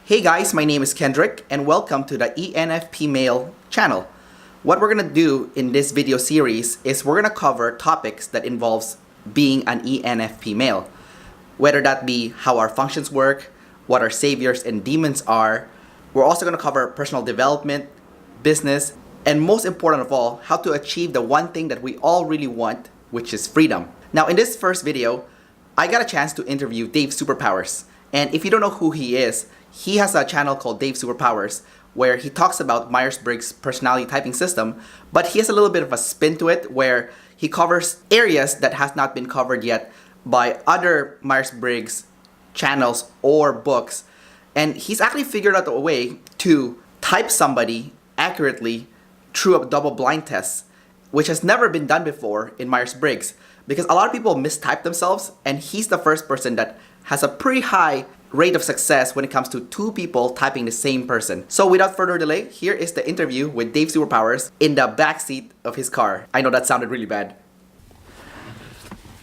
Hey guys, my name is Kendrick and welcome to the ENFP Male channel. What we're gonna do in this video series is we're gonna cover topics that involves being an ENFP male. Whether that be how our functions work, what our saviors and demons are. We're also gonna cover personal development, business, and most important of all, how to achieve the one thing that we all really want, which is freedom. Now in this first video, I got a chance to interview Davesuperpowers. And if you don't know who he is, he has a channel called Davesuperpowers where he talks about Myers-Briggs personality typing system, but he has a little bit of a spin to it where he covers areas that has not been covered yet by other Myers-Briggs channels or books. And he's actually figured out a way to type somebody accurately through a double blind test, which has never been done before in Myers-Briggs because a lot of people mistype themselves, and he's the first person that has a pretty high rate of success when it comes to two people typing the same person. So without further delay, here is the interview with Davesuperpowers in the backseat of his car. I know that sounded really bad.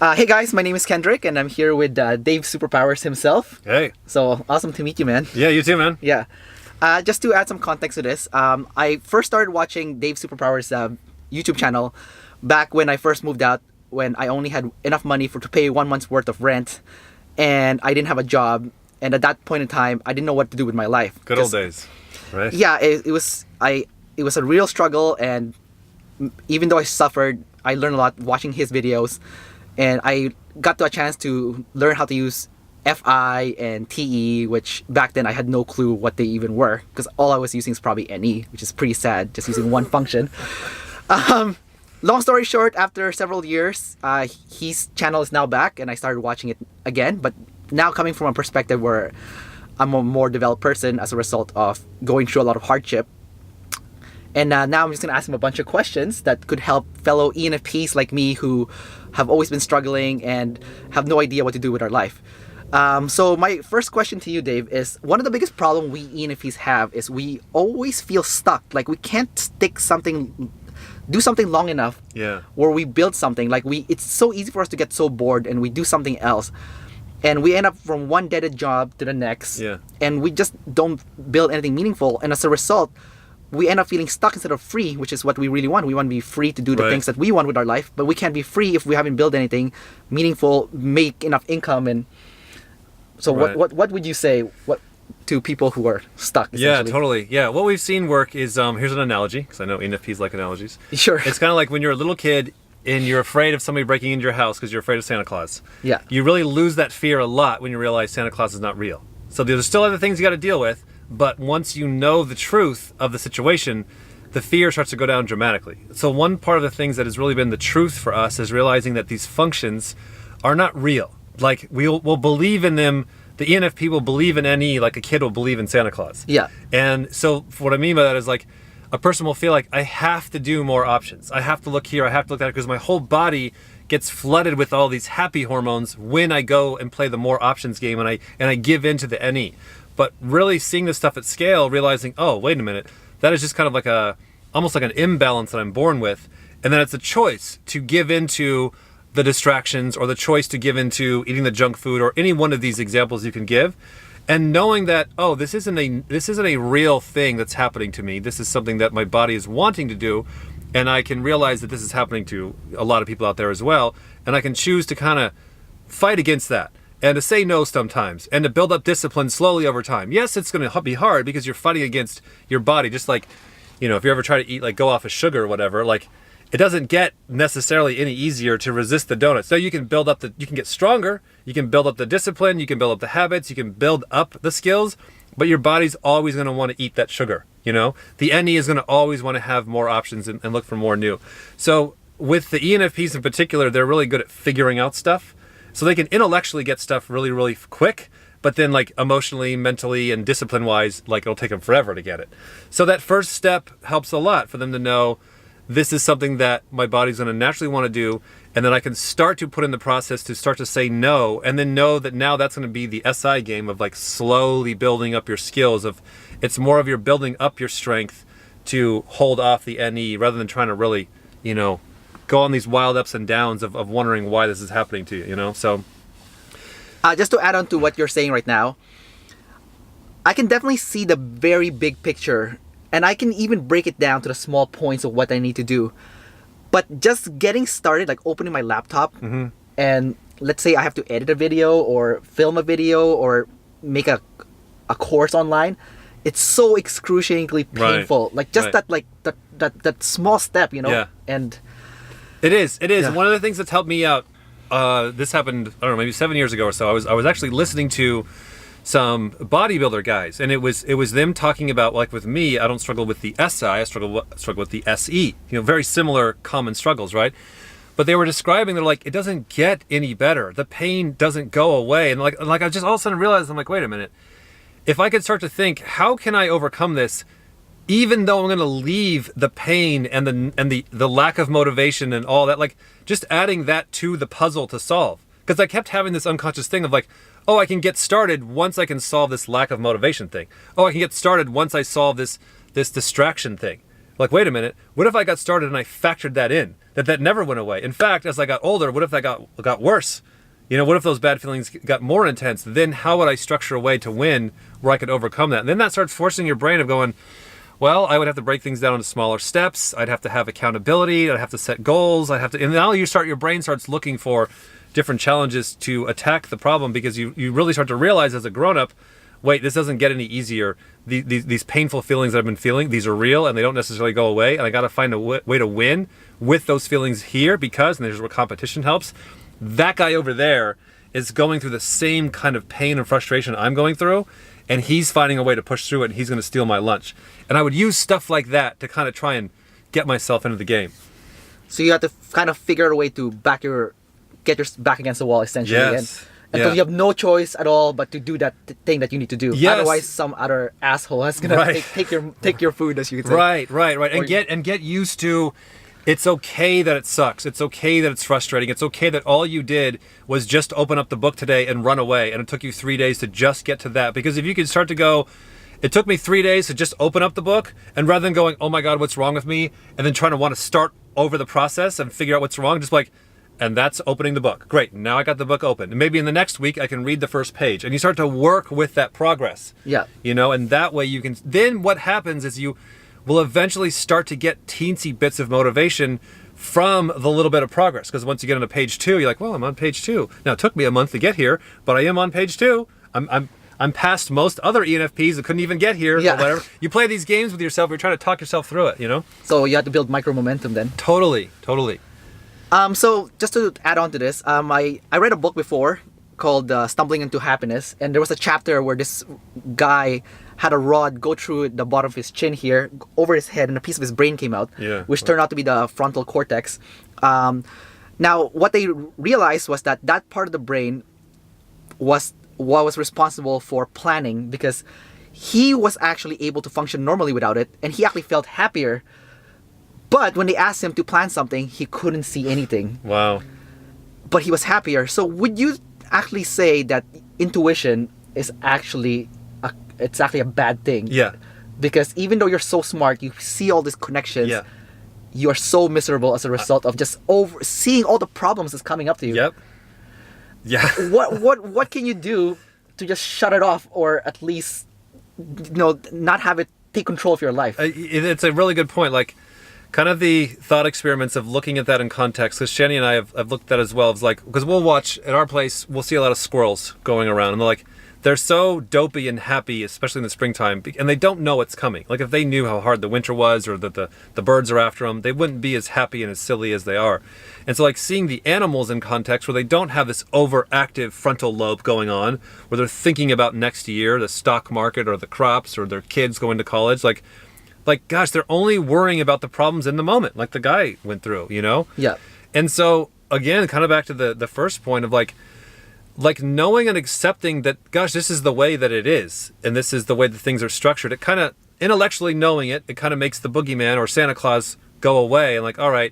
Hey guys, my name is Kendrick and I'm here with Davesuperpowers himself. Hey. So awesome to meet you, man. Yeah, you too, man. Yeah. Just to add some context to this, I first started watching Davesuperpowers' YouTube channel back when I first moved out, when I only had enough money to pay 1 month's worth of rent, and I didn't have a job. And at that point in time, I didn't know what to do with my life. Good old days, right? Yeah, it was a real struggle, and even though I suffered, I learned a lot watching his videos, and I got to a chance to learn how to use FI and TE, which back then I had no clue what they even were, because all I was using is probably NE, which is pretty sad, just using one function. Long story short, after several years, his channel is now back, and I started watching it again, but now coming from a perspective where I'm a more developed person as a result of going through a lot of hardship. And now I'm just going to ask him a bunch of questions that could help fellow ENFPs like me who have always been struggling and have no idea what to do with our life. So my first question to you, Dave, is one of the biggest problems we ENFPs have is we always feel stuck. Like we can't do something long enough where we build something. Like it's so easy for us to get so bored and we do something else. And we end up from one dead job to the next. And we just don't build anything meaningful. And as a result, we end up feeling stuck instead of free, which is what we really want. We want to be free to do the things that we want with our life, but we can't be free if we haven't built anything meaningful, make enough income. And so what would you say to people who are stuck, Yeah, totally. Yeah, what we've seen work is, here's an analogy, because I know ENFPs like analogies. Sure. It's kind of like when you're a little kid and you're afraid of somebody breaking into your house because you're afraid of Santa Claus. Yeah. You really lose that fear a lot when you realize Santa Claus is not real. So there's still other things you got to deal with, but once you know the truth of the situation, the fear starts to go down dramatically. So one part of the things that has really been the truth for us is realizing that these functions are not real. Like we'll believe in them. The ENFP will believe in NE like a kid will believe in Santa Claus. Yeah. And so what I mean by that is like a person will feel like I have to do more options. I have to look here, I have to look there, because my whole body gets flooded with all these happy hormones when I go and play the more options game and I give into the NE. But really seeing this stuff at scale, realizing, oh, wait a minute, that is just kind of like almost like an imbalance that I'm born with. And then it's a choice to give into the distractions or the choice to give into eating the junk food or any one of these examples you can give. And knowing that, oh, this isn't a real thing that's happening to me. This is something that my body is wanting to do. And I can realize that this is happening to a lot of people out there as well. And I can choose to kind of fight against that and to say no sometimes and to build up discipline slowly over time. Yes, it's going to be hard because you're fighting against your body. Just like, if you ever try to eat, like go off of sugar or whatever, like it doesn't get necessarily any easier to resist the donut. So you can you can get stronger, you can build up the discipline, you can build up the habits, you can build up the skills, but your body's always going to want to eat that sugar. The NE is going to always want to have more options and look for more new. So with the ENFPs in particular, they're really good at figuring out stuff. So they can intellectually get stuff really, really quick, but then like emotionally, mentally, and discipline-wise, like it'll take them forever to get it. So that first step helps a lot for them to know this is something that my body's going to naturally want to do, and then I can start to put in the process to start to say no, and then know that now that's going to be the SI game of like slowly building up your skills. It's more of you're building up your strength to hold off the NE rather than trying to really, go on these wild ups and downs of wondering why this is happening to you, So just to add on to what you're saying right now, I can definitely see the very big picture, and I can even break it down to the small points of what I need to do. But just getting started, like opening my laptop, and let's say I have to edit a video or film a video or make a course online, it's so excruciatingly painful. Like just that small step, you know? Yeah. And it is. Yeah. One of the things that's helped me out, this happened, I don't know, maybe 7 years ago or so. I was actually listening to some bodybuilder guys, and it was them talking about, like, with me, I don't struggle with the SI, I struggle with the SE. You know, very similar common struggles, right? But they were describing, they're like, it doesn't get any better. The pain doesn't go away. And like I just all of a sudden realized, I'm like, wait a minute. If I could start to think, how can I overcome this, even though I'm going to leave the pain and the lack of motivation and all that, like just adding that to the puzzle to solve. Because I kept having this unconscious thing of like, oh, I can get started once I can solve this lack of motivation thing. Oh, I can get started once I solve this distraction thing. Like, wait a minute, what if I got started and I factored that in? That never went away. In fact, as I got older, what if that got worse? You know, what if those bad feelings got more intense? Then how would I structure a way to win where I could overcome that? And then that starts forcing your brain of going, well, I would have to break things down into smaller steps. I'd have to have accountability. I'd have to set goals. And now your brain starts looking for different challenges to attack the problem, because you really start to realize as a grown-up, wait, this doesn't get any easier. These painful feelings that I've been feeling, these are real and they don't necessarily go away. And I got to find a way to win with those feelings here, because, and there's where competition helps, that guy over there is going through the same kind of pain and frustration I'm going through, and he's finding a way to push through it, and he's going to steal my lunch. And I would use stuff like that to kind of try and get myself into the game. so you have to kind of figure out a way to get your back against the wall, essentially. Yes. Until you have no choice at all but to do that thing that you need to do. Yes. Otherwise, some other asshole is gonna take your food, as you could say. Right. And get used to, it's okay that it sucks. It's okay that it's frustrating. It's okay that all you did was just open up the book today and run away, and it took you 3 days to just get to that. Because if you could start to go, it took me 3 days to just open up the book, and rather than going, oh my God, what's wrong with me? And then trying to want to start over the process and figure out what's wrong, just like, and that's opening the book. Great, now I got the book open. And maybe in the next week I can read the first page. And you start to work with that progress. Yeah. You know, and that way you can, then what happens is you will eventually start to get teensy bits of motivation from the little bit of progress. Because once you get into page 2, you're like, well, I'm on page 2. Now it took me a month to get here, but I am on page 2. I'm past most other ENFPs that couldn't even get here, or whatever. You play these games with yourself, you're trying to talk yourself through it, you know? So you have to build micro momentum then. Totally. So just to add on to this, I read a book before called Stumbling into Happiness, and there was a chapter where this guy had a rod go through the bottom of his chin here, over his head, and a piece of his brain came out, which turned out to be the frontal cortex. Now, what they realized was that part of the brain was what was responsible for planning, because he was actually able to function normally without it, and he actually felt happier. But when they asked him to plan something, he couldn't see anything. Wow. But he was happier. So would you actually say that intuition is actually a bad thing? Yeah. Because even though you're so smart, you see all these connections. Yeah. You are so miserable as a result of just seeing all the problems that's coming up to you. Yep. Yeah. What can you do to just shut it off, or at least, not have it take control of your life? It's a really good point. Like, kind of the thought experiments of looking at that in context, because Shani and I have looked at that as well. It's like, because we'll watch at our place, we'll see a lot of squirrels going around, and they're so dopey and happy, especially in the springtime, and they don't know it's coming. Like, if they knew how hard the winter was, or that the birds are after them, they wouldn't be as happy and as silly as they are. And so, like, seeing the animals in context where they don't have this overactive frontal lobe going on, where they're thinking about next year, the stock market, or the crops, or their kids going to college, like gosh, they're only worrying about the problems in the moment, like the guy went through, you know? Yeah. And so, again, kind of back to the first point of like knowing and accepting that, gosh, this is the way that it is, and this is the way that things are structured. It kind of, intellectually knowing it kind of makes the boogeyman or Santa Claus go away, and like, all right,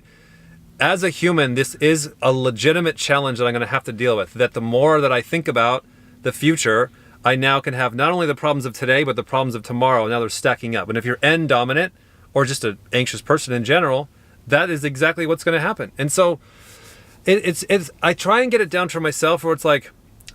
as a human, this is a legitimate challenge that I'm going to have to deal with. That the more that I think about the future, I now can have not only the problems of today, but the problems of tomorrow. Now they're stacking up. And if you're N dominant, or just an anxious person in general, that is exactly what's going to happen. And so it's I try and get it down for myself, where it's like,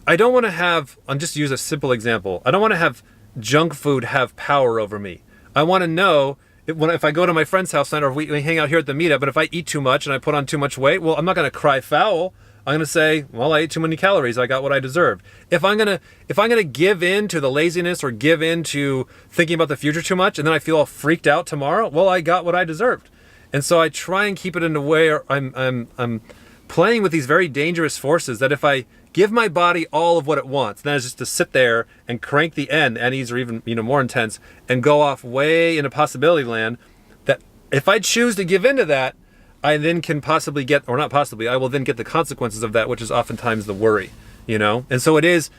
I don't want to have, I'll just use a simple example. I don't want to have junk food have power over me. I want to know if I go to my friend's house tonight, or we hang out here at the meetup, and if I eat too much and I put on too much weight, well, I'm not going to cry foul. I'm going to say, well, I ate too many calories. I got what I deserved. If I'm going to give in to the laziness or give in to thinking about the future too much, and then I feel all freaked out tomorrow, well, I got what I deserved. And so I try and keep it in a way, or I'm playing with these very dangerous forces that if I give my body all of what it wants, then it's just to sit there and crank the NEs, or even more intense, and go off way into possibility land. That if I choose to give into that, I then can possibly get, or not possibly, I will then get the consequences of that, which is oftentimes the worry, And so it is,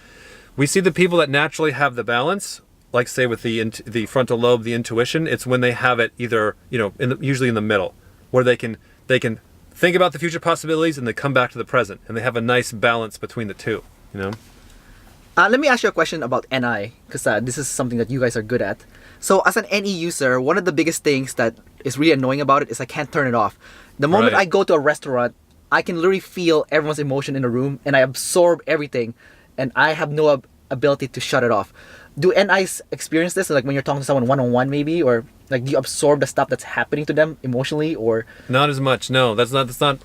we see the people that naturally have the balance, like say with the frontal lobe, the intuition, it's when they have it either, usually in the middle, where they can think about the future possibilities and they come back to the present, and they have a nice balance between the two, Let me ask you a question about NI, because this is something that you guys are good at. So as an NE user, one of the biggest things that is really annoying about it is I can't turn it off. The moment I go to a restaurant, I can literally feel everyone's emotion in the room, and I absorb everything, and I have no ability to shut it off. Do NIs experience this, like when you're talking to someone one-on-one maybe, or like do you absorb the stuff that's happening to them emotionally, or? Not as much, no. That's not.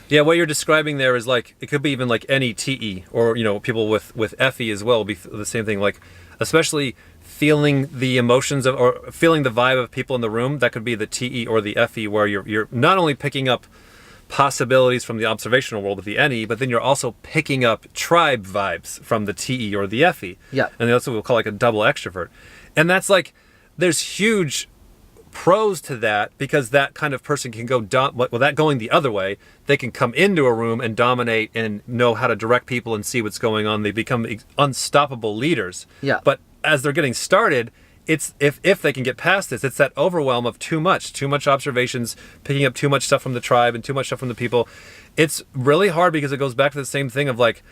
Yeah, what you're describing there is like, it could be even like NETE, or people with FE as well will be the same thing, like especially feeling the emotions of, or feeling the vibe of people in the room. That could be the TE or the FE, where you're not only picking up possibilities from the observational world with the NE, but then you're also picking up tribe vibes from the TE or the FE. Yeah. And that's what we'll call like a double extrovert. And that's like, there's huge pros to that, because that kind of person can go, without going the other way, they can come into a room and dominate and know how to direct people and see what's going on. They become unstoppable leaders. Yeah. But as they're getting started, it's if they can get past this, it's that overwhelm of too much observations, picking up too much stuff from the tribe and too much stuff from the people. It's really hard, because it goes back to the same thing of like,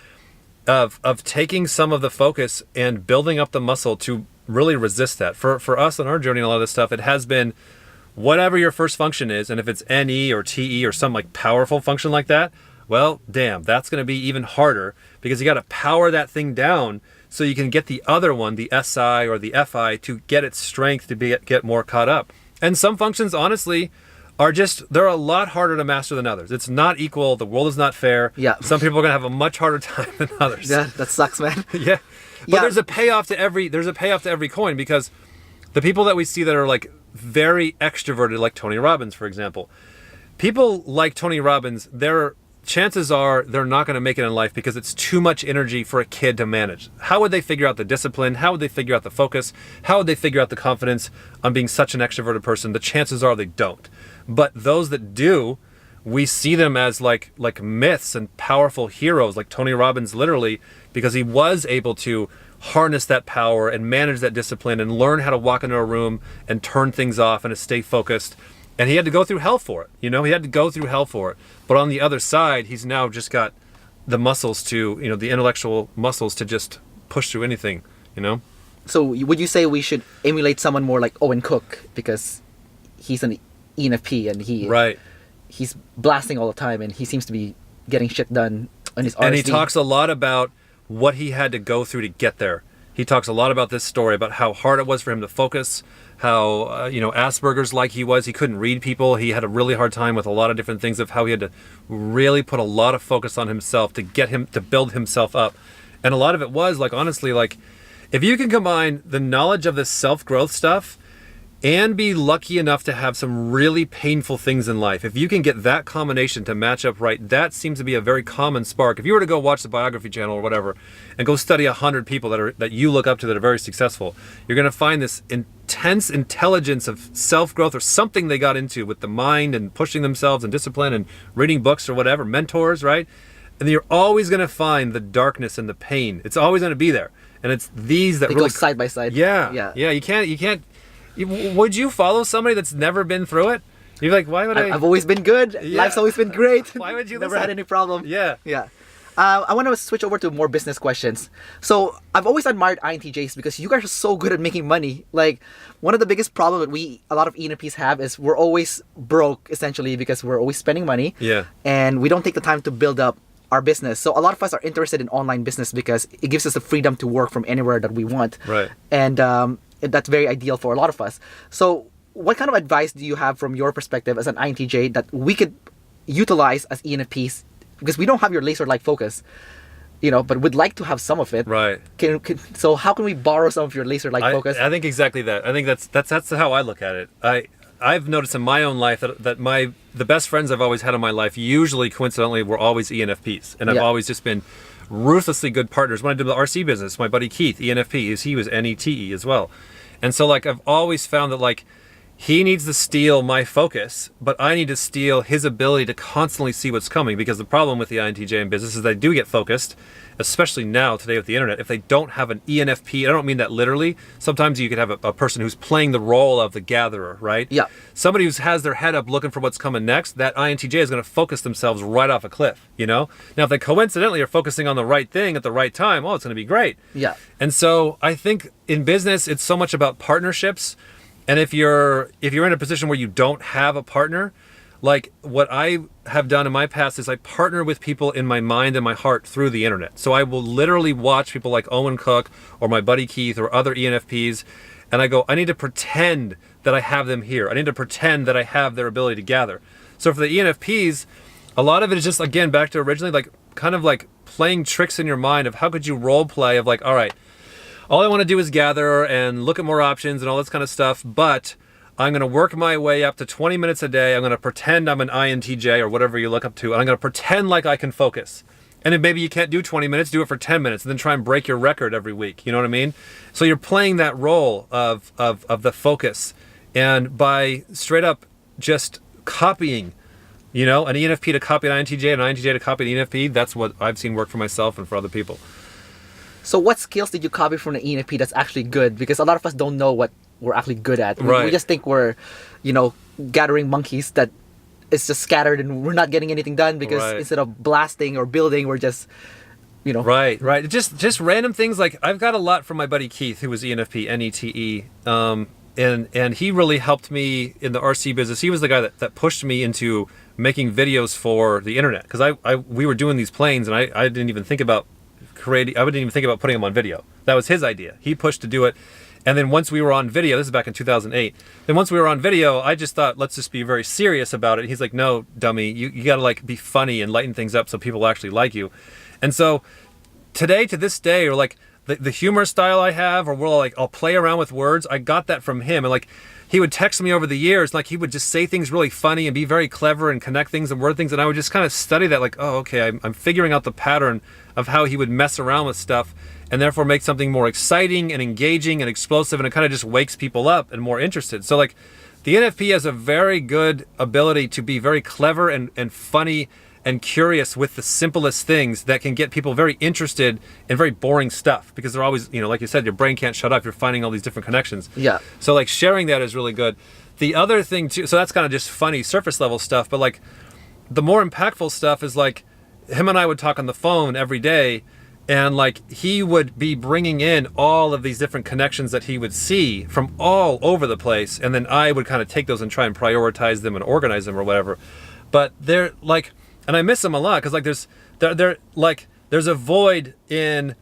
of taking some of the focus and building up the muscle to really resist that. For us on our journey and a lot of this stuff, it has been whatever your first function is, and if it's NE or TE or some like powerful function like that, well, damn, that's going to be even harder, because you got to power that thing down so you can get the other one, the SI or the FI, to get its strength to get more caught up. And some functions, honestly, they're a lot harder to master than others. It's not equal. The world is not fair. Yeah. Some people are going to have a much harder time than others. Yeah, that sucks, man. Yeah. But there's a payoff to every coin, because the people that we see that are like very extroverted, like Tony Robbins, for example, people like Tony Robbins, chances are they're not going to make it in life, because it's too much energy for a kid to manage. How would they figure out the discipline? How would they figure out the focus? How would they figure out the confidence on being such an extroverted person? The chances are they don't. But those that do, we see them as like myths and powerful heroes, like Tony Robbins, literally, because he was able to harness that power and manage that discipline and learn how to walk into a room and turn things off and to stay focused. And he had to go through hell for it. He had to go through hell for it. But on the other side, he's now just got the muscles to, the intellectual muscles to just push through anything, So would you say we should emulate someone more like Owen Cook, because he's an ENFP and he's blasting all the time, and he seems to be getting shit done on his RSD. And he talks a lot about what he had to go through to get there. He talks a lot about this story, about how hard it was for him to focus, how, Asperger's like he was. He couldn't read people. He had a really hard time with a lot of different things, of how he had to really put a lot of focus on himself to get him to build himself up. And a lot of it was like, honestly, like if you can combine the knowledge of this self-growth stuff and be lucky enough to have some really painful things in life, if you can get that combination to match up right, that seems to be a very common spark. If you were to go watch the biography channel or whatever and go study 100 people that you look up to that are very successful, you're going to find this intense intelligence of self-growth or something they got into with the mind and pushing themselves and discipline and reading books or whatever, mentors, right? And you're always going to find the darkness and the pain. It's always going to be there. And it's these that they really go side by side. Yeah. You can't. Would you follow somebody that's never been through it? You're like, why would I? I've always been good. Yeah. Life's always been great. Why would you never had any problem? Yeah. I want to switch over to more business questions. So I've always admired INTJs because you guys are so good at making money. Like one of the biggest problems that a lot of ENFPs have is we're always broke, essentially, because we're always spending money. Yeah. And we don't take the time to build up our business. So a lot of us are interested in online business because it gives us the freedom to work from anywhere that we want. Right. And that's very ideal for a lot of us. So what kind of advice do you have from your perspective as an INTJ that we could utilize as ENFPs? Because we don't have your laser-like focus, but we'd like to have some of it. Right. So how can we borrow some of your laser-like focus? I think exactly that. I think that's how I look at it. I've noticed in my own life that the best friends I've always had in my life usually coincidentally were always ENFPs, and I've always just been ruthlessly good partners. When I did the RC business, my buddy Keith, ENFP, he was NETE as well, and so like I've always found that like he needs to steal my focus, but I need to steal his ability to constantly see what's coming, because the problem with the INTJ in business is they do get focused, especially now today with the internet. If they don't have an ENFP, I don't mean that literally. Sometimes you could have a person who's playing the role of the gatherer, right? Yeah. Somebody who has their head up looking for what's coming next, that INTJ is going to focus themselves right off a cliff, Now, if they coincidentally are focusing on the right thing at the right time, it's going to be great. Yeah. And so I think in business, it's so much about partnerships. And if you're in a position where you don't have a partner, like what I have done in my past is I partner with people in my mind and my heart through the internet. So I will literally watch people like Owen Cook or my buddy Keith or other ENFPs, and I go, I need to pretend that I have them here. I need to pretend that I have their ability to gather. So for the ENFPs, a lot of it is just, again, back to originally, like kind of like playing tricks in your mind of how could you role play of like, all right, all I want to do is gather and look at more options and all this kind of stuff, but I'm going to work my way up to 20 minutes a day. I'm going to pretend I'm an INTJ or whatever you look up to, and I'm going to pretend like I can focus. And if maybe you can't do 20 minutes, do it for 10 minutes and then try and break your record every week. You know what I mean? So you're playing that role of the focus. And by straight up just copying, an ENFP to copy an INTJ, an INTJ to copy an ENFP, that's what I've seen work for myself and for other people. So what skills did you copy from the ENFP that's actually good? Because a lot of us don't know what we're actually good at. We just think we're, gathering monkeys that it's just scattered and we're not getting anything done because instead of blasting or building, we're just, Right. Just random things. Like I've got a lot from my buddy Keith, who was ENFP, NETE. And he really helped me in the RC business. He was the guy that pushed me into making videos for the internet. Because we were doing these planes and I didn't even think about I didn't even think about putting them on video. That was his idea. He pushed to do it. And then once we were on video, this is back in 2008. Then once we were on video, I just thought, let's just be very serious about it. He's like, no, dummy, you got to like be funny and lighten things up so people actually like you. And so today, to this day, or like the humor style I have, or I'll play around with words, I got that from him. And like he would text me over the years, like he would just say things really funny and be very clever and connect things and word things. And I would just kind of study that, like, oh, okay, I'm figuring out the pattern of how he would mess around with stuff and therefore make something more exciting and engaging and explosive, and it kind of just wakes people up and more interested. So like the NFP has a very good ability to be very clever and funny and curious with the simplest things that can get people very interested in very boring stuff, because they're always, like you said, your brain can't shut up. You're finding all these different connections. Yeah. So like sharing that is really good. The other thing too, so that's kind of just funny surface level stuff, but like the more impactful stuff is like him and I would talk on the phone every day, and like he would be bringing in all of these different connections that he would see from all over the place, and then I would kind of take those and try and prioritize them and organize them or whatever. But they're like, and I miss them a lot, because like there's a void in,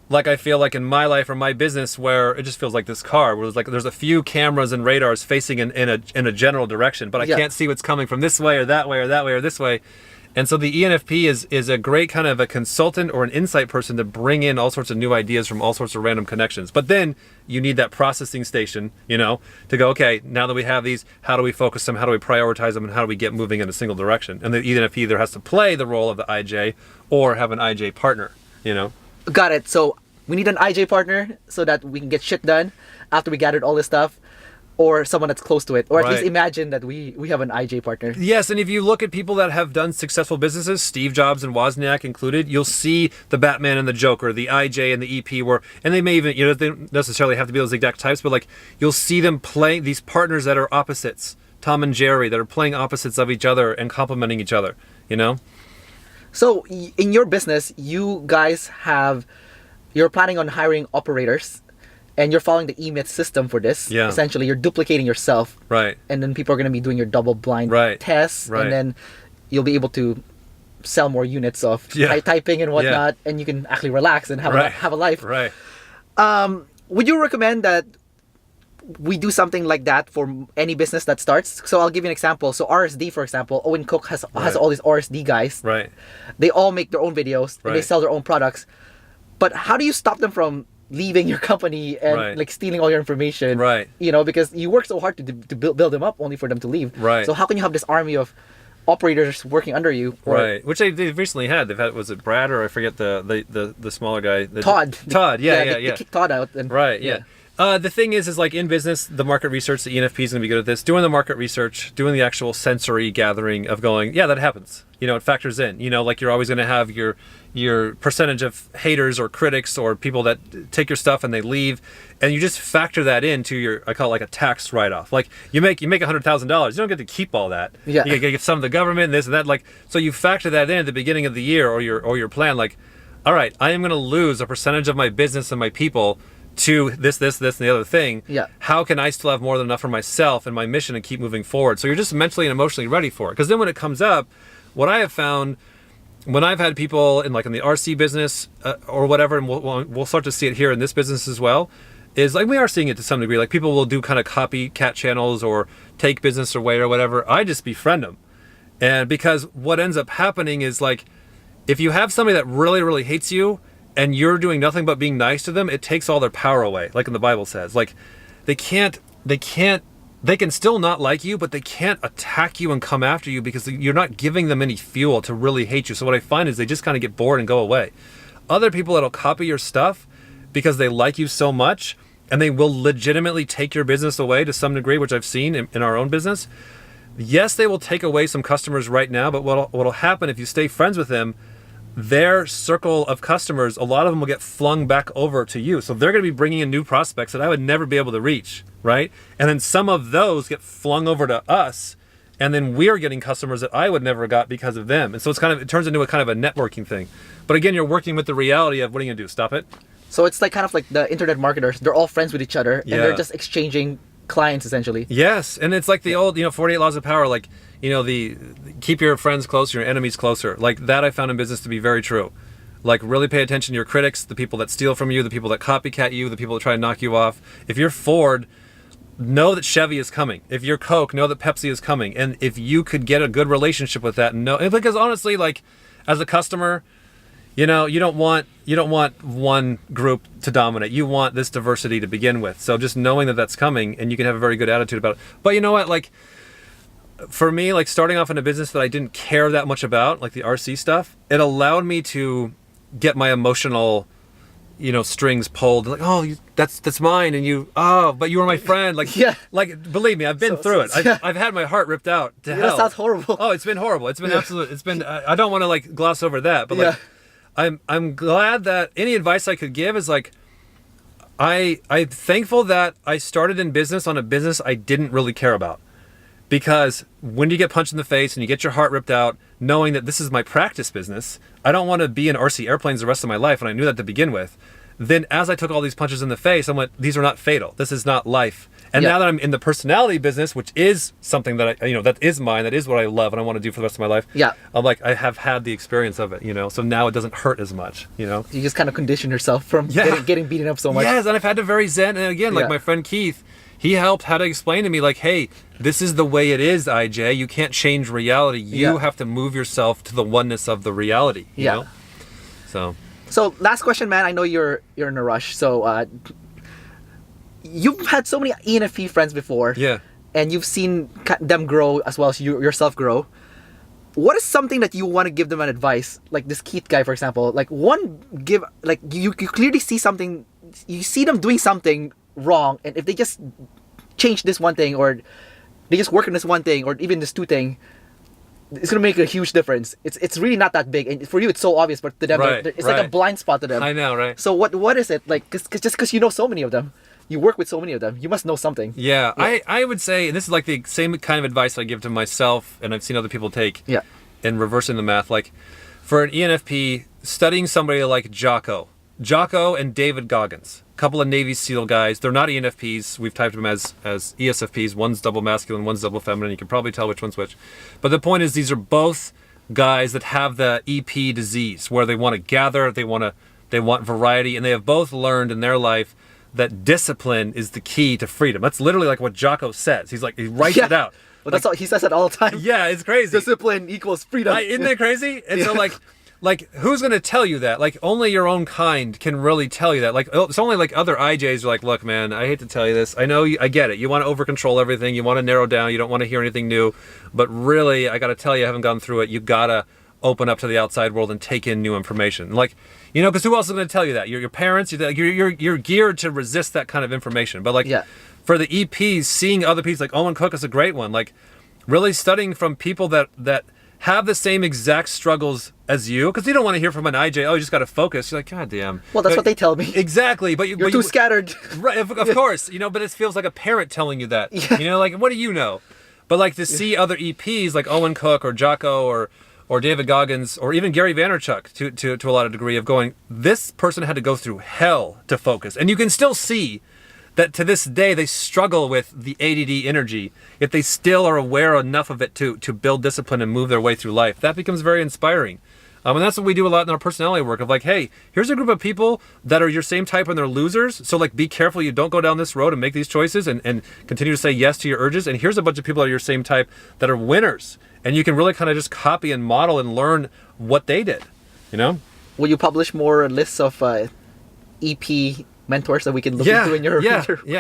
like, I feel like in my life or my business where it just feels like this car where there's a few cameras and radars facing in a general direction, but I can't see what's coming from this way or that way or that way or this way. And so the ENFP is a great kind of a consultant or an insight person to bring in all sorts of new ideas from all sorts of random connections. But then you need that processing station, to go, okay, now that we have these, how do we focus them? How do we prioritize them? And how do we get moving in a single direction? And the ENFP either has to play the role of the IJ or have an IJ partner, Got it. So we need an IJ partner so that we can get shit done after we gathered all this stuff, or someone that's close to it, or at least imagine that we have an IJ partner. Yes, and if you look at people that have done successful businesses, Steve Jobs and Wozniak included, you'll see the Batman and the Joker, the IJ and the EP, and they may even, they don't necessarily have to be those exact types, but like you'll see them play these partners that are opposites, Tom and Jerry, that are playing opposites of each other and complementing each other, So in your business, you guys you're planning on hiring operators, and you're following the EMIT system for this. Yeah. Essentially, you're duplicating yourself. Right. And then people are going to be doing your double blind tests. Right. And then you'll be able to sell more units of Yeah. typing and whatnot, and you can actually relax and have Right. have a life. Right. Would you recommend that we do something like that for any business that starts? So I'll give you an example. So RSD, for example, Owen Cook has all these RSD guys. Right. They all make their own videos and they Right. sell their own products. But how do you stop them from leaving your company and Right. like stealing all your information? Right. You know, because you work so hard to build them up only for them to leave. Right. So how can you have this army of operators working under you? Or Right, which they've recently had. They've had, was it Brad or I forget the smaller guy? Todd. Todd, yeah. They kicked Todd out. And, Right, yeah. The thing is like in business, the market research, the ENFP is going to be good at this. Doing the market research, doing the actual sensory gathering of going, yeah, that happens. You know, it factors in. You know, like you're always going to have your percentage of haters or critics or people that take your stuff and they leave, and you just factor that into your, I call it like a tax write-off. Like you make $100,000, you don't get to keep all that. Yeah. You get some of the government, this and that. Like so, you factor that in at the beginning of the year or your plan. Like, all right, I am going to lose a percentage of my business and my people to this, and the other thing. Yeah. How can I still have more than enough for myself and my mission and keep moving forward? So you're just mentally and emotionally ready for it. Because then when it comes up, what I have found when I've had people in the RC business or whatever, and we'll start to see it here in this business as well, is like we are seeing it to some degree. Like people will do kind of copycat channels or take business away or whatever. I just befriend them. And because what ends up happening is like, if you have somebody that really, really hates you, and you're doing nothing but being nice to them, it takes all their power away. Like in the Bible says, like they can still not like you, but they can't attack you and come after you because you're not giving them any fuel to really hate you. So what I find is they just kind of get bored and go away. Other people that'll copy your stuff because they like you so much and they will legitimately take your business away to some degree, which I've seen in our own business. Yes, they will take away some customers right now, but what'll happen if you stay friends with them, their circle of customers, a lot of them will get flung back over to you. So they're going to be bringing in new prospects that I would never be able to reach, right? And then some of those get flung over to us, and then we're getting customers that I would never got because of them. And so it turns into a kind of a networking thing. But again, you're working with the reality of what are you going to do? Stop it? So it's like kind of like the internet marketers. They're all friends with each other, and Yeah. they're just exchanging clients essentially. Yes, and it's like the old, 48 laws of power, like, the keep your friends closer, your enemies closer. Like that I found in business to be very true. Like really pay attention to your critics, the people that steal from you, the people that copycat you, the people that try to knock you off. If you're Ford, know that Chevy is coming. If you're Coke, know that Pepsi is coming. And if you could get a good relationship with that, because honestly, like as a customer, you don't want one group to dominate. You want this diversity to begin with. So just knowing that that's coming, and you can have a very good attitude about it. But you know what? Like for me, like starting off in a business that I didn't care that much about, like the RC stuff, it allowed me to get my emotional, strings pulled. Like, oh, that's mine, and but you were my friend. Like, Yeah. Like believe me, I've been through it. I've had my heart ripped out to hell. That sounds horrible. Oh, it's been horrible. It's been absolute. It's been. I don't want to like gloss over that, but like. Yeah. I'm glad that any advice I could give is like, I'm thankful that I started in business on a business I didn't really care about. Because when you get punched in the face and you get your heart ripped out, knowing that this is my practice business, I don't want to be in RC airplanes the rest of my life, and I knew that to begin with. Then as I took all these punches in the face, I went, these are not fatal. This is not life. And Yeah. now that I'm in the personality business, which is something that that is mine, that is what I love and I want to do for the rest of my life. Yeah. I'm like, I have had the experience of it, so now it doesn't hurt as much, You just kind of condition yourself from Yeah. getting beaten up so much. Yes, and I've had to very zen. And again, like Yeah. my friend Keith, he helped how to explain to me, like, hey, this is the way it is, IJ. You can't change reality. You Yeah. have to move yourself to the oneness of the reality. You Yeah. know? So last question, man. I know you're in a rush. So you've had so many ENFP friends before. Yeah. And you've seen them grow as well as you yourself grow. What is something that you want to give them an advice? Like this Keith guy, for example. Like you clearly see something. You see them doing something wrong, and if they just change this one thing, or they just work on this one thing, or even this two thing, it's gonna make a huge difference. It's really not that big, and for you it's so obvious, but to them Right, it's like a right. blind spot to them. I know, right? So what is it like? Cause just because you know so many of them, you work with so many of them, you must know something. Yeah, I would say, and this is like the same kind of advice I give to myself, and I've seen other people take Yeah. in reversing the math. Like for an ENFP, studying somebody like Jocko and David Goggins, a couple of Navy SEAL guys. They're not ENFPs. We've typed them as ESFPs. One's double masculine, one's double feminine. You can probably tell which one's which. But the point is, these are both guys that have the EP disease, where they want to gather, they want variety, and they have both learned in their life that discipline is the key to freedom. That's literally like what Jocko says. He writes it out. Well, that's all, he says it all the time. Yeah, it's crazy. Discipline equals freedom. Isn't that crazy? And so like who's going to tell you that? Like only your own kind can really tell you that. Like it's only like other IJs are like, look, man, I hate to tell you this. I know I get it. You want to over control everything. You want to narrow down. You don't want to hear anything new. But really, I got to tell you, I haven't gone through it. You got to open up to the outside world and take in new information. Like, you know, because who else is going to tell you that? Your parents. You're geared to resist that kind of information. But like, for the EPs, seeing other people, like Owen Cook is a great one. Like, really studying from people that have the same exact struggles as you, because you don't want to hear from an IJ, oh, you just got to focus. You're like, God damn. Well, that's what they tell me. Exactly. But you're too scattered. Right, of course. You know, but it feels like a parent telling you that. Yeah. You know, like, what do you know? But like to see other EPs like Owen Cook or Jocko or David Goggins or even Gary Vaynerchuk to a lot of degree of going, this person had to go through hell to focus. And you can still see that to this day they struggle with the ADD energy, yet they still are aware enough of it to build discipline and move their way through life. That becomes very inspiring. And that's what we do a lot in our personality work of like, hey, here's a group of people that are your same type and they're losers. So like, be careful you don't go down this road and make these choices and continue to say yes to your urges. And here's a bunch of people that are your same type that are winners. And you can really kind of just copy and model and learn what they did, you know? Will you publish more lists of EP mentors that we can look into in your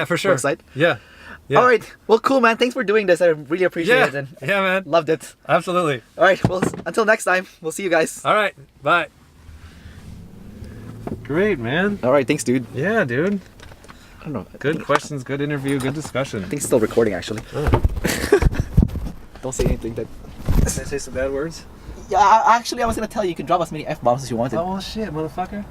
for sure. website? Yeah. All right. Well, cool, man. Thanks for doing this. I really appreciate it. And man. Loved it. Absolutely. All right. Well, until next time, we'll see you guys. All right. Bye. Great, man. All right. Thanks, dude. Yeah, dude. I don't know. Good questions, good interview, good discussion. I think it's still recording, actually. Oh. Don't say anything that... Did I say some bad words? Yeah, actually, I was going to tell you, you can drop as many F-bombs as you wanted. Oh, shit, motherfucker.